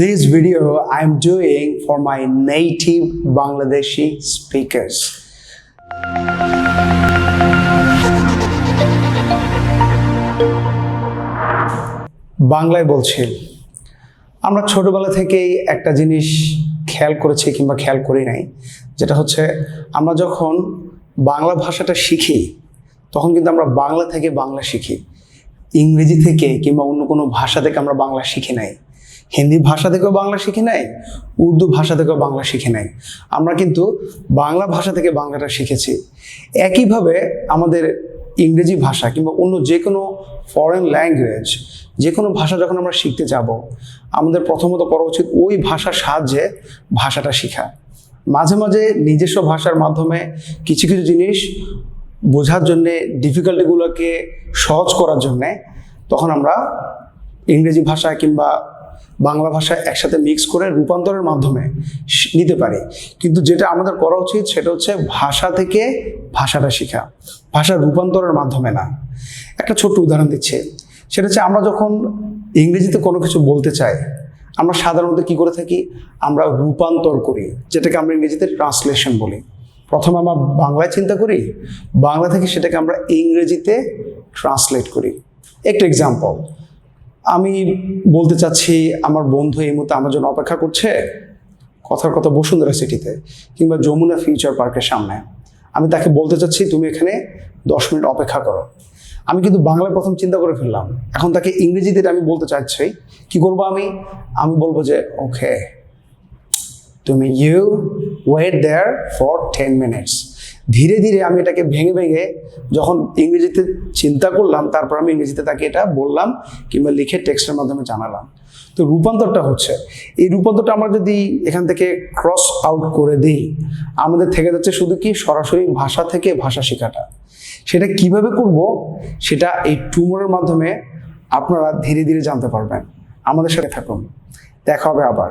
This video I'm doing for my native Bangladeshi speakers. বাংলায় বলছি, আমরা ছোটবেলা থেকেই একটা জিনিস খেয়াল করেছি কিংবা খেয়াল করি নাই, যেটা হচ্ছে আমরা যখন বাংলা ভাষাটা শিখি তখন কিন্তু আমরা বাংলা থেকে বাংলা শিখি, ইংরেজি থেকে কিংবা অন্য কোনো ভাষা থেকে আমরা বাংলা শিখি নাই, হিন্দি ভাষা থেকেও বাংলা শিখি নাই, উর্দু ভাষা থেকেও বাংলা শিখি নাই। আমরা কিন্তু বাংলা ভাষা থেকে বাংলাটা শিখেছি। একইভাবে আমাদের ইংরেজি ভাষা কিংবা অন্য যে কোনো ফরেন ল্যাঙ্গুয়েজ, যে কোনো ভাষা যখন আমরা শিখতে যাব, আমাদের প্রথমত করা উচিত ওই ভাষার সাহায্যে ভাষাটা শেখা। মাঝে মাঝে নিজস্ব ভাষার মাধ্যমে কিছু কিছু জিনিস বোঝার জন্যে, ডিফিকাল্টিগুলোকে সহজ করার জন্যে তখন আমরা ইংরেজি ভাষা কিংবা বাংলা ভাষা একসাথে মিক্স করে রূপান্তরের মাধ্যমে নিতে পারি। কিন্তু যেটা আমাদের করা উচিত সেটা হচ্ছে ভাষা থেকে ভাষাটা শেখা, ভাষা রূপান্তরের মাধ্যমে না। একটা ছোট্ট উদাহরণ দিচ্ছি, সেটা হচ্ছে আমরা যখন ইংরেজিতে কোনো কিছু বলতে চাই, আমরা সাধারণত কি করে থাকি, আমরা রূপান্তর করি, যেটাকে আমরা ইংরেজিতে ট্রান্সলেশন বলি। প্রথমে আমরা বাংলায় চিন্তা করি, বাংলা থেকে সেটাকে আমরা ইংরেজিতে ট্রান্সলেট করি। একটা এক্সাম্পল, আমি বলতে চাচ্ছি আমার বন্ধু এই মুহূর্তে আমার জন্য অপেক্ষা করছে কথার কথা বসুন্ধরা সিটিতে কিংবা যমুনা ফিউচার পার্কের সামনে। আমি তাকে বলতে চাচ্ছি তুমি এখানে 10 মিনিট অপেক্ষা করো। আমি কিন্তু বাংলায় প্রথম চিন্তা করে ফেললাম, এখন তাকে ইংরেজিতে আমি বলতে চাচ্ছি, কি করবো আমি বলবো যে ওকে, তুমি you wait there for 10 minutes. ধীরে ধীরে আমি এটাকে ভেঙে ভেঙে যখন ইংরেজিতে চিন্তা করলাম, তারপর আমি ইংরেজিতে তাকে এটা বললাম কিংবা লিখে টেক্সটের মাধ্যমে জানালাম। তো রূপান্তরটা হচ্ছে, এই রূপান্তরটা আমরা যদি এখান থেকে ক্রস আউট করে দিই, আমাদের থেকে যাচ্ছে শুধু কি সরাসরি ভাষা থেকে ভাষা শেখাটা। সেটা কিভাবে করব সেটা এই টুমোরের মাধ্যমে আপনারা ধীরে ধীরে জানতে পারবেন। আমাদের সাথে থাকুন, দেখা হবে আবার।